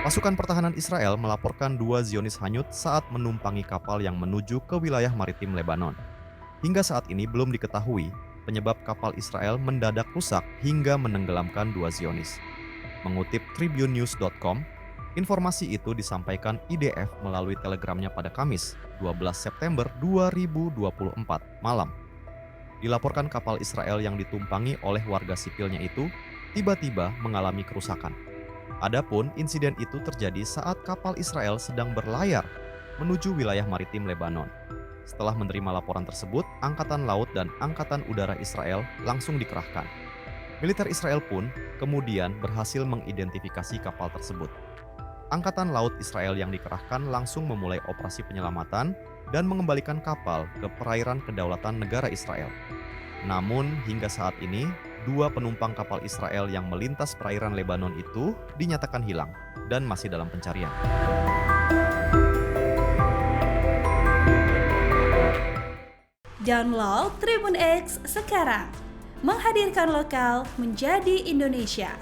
Pasukan pertahanan Israel melaporkan 2 Zionis hanyut saat menumpangi kapal yang menuju ke wilayah maritim Lebanon. Hingga saat ini belum diketahui penyebab kapal Israel mendadak rusak hingga menenggelamkan 2 Zionis. Mengutip tribunenews.com, informasi itu disampaikan IDF melalui telegramnya pada Kamis, 12 September 2024 malam. Dilaporkan kapal Israel yang ditumpangi oleh warga sipilnya itu tiba-tiba mengalami kerusakan. Adapun insiden itu terjadi saat kapal Israel sedang berlayar menuju wilayah maritim Lebanon. Setelah menerima laporan tersebut, Angkatan Laut dan Angkatan Udara Israel langsung dikerahkan. Militer Israel pun kemudian berhasil mengidentifikasi kapal tersebut. Angkatan Laut Israel yang dikerahkan langsung memulai operasi penyelamatan dan mengembalikan kapal ke perairan kedaulatan negara Israel. Namun hingga saat ini, 2 penumpang kapal Israel yang melintas perairan Lebanon itu dinyatakan hilang dan masih dalam pencarian. Download Tribun X sekarang, menghadirkan lokal menjadi Indonesia.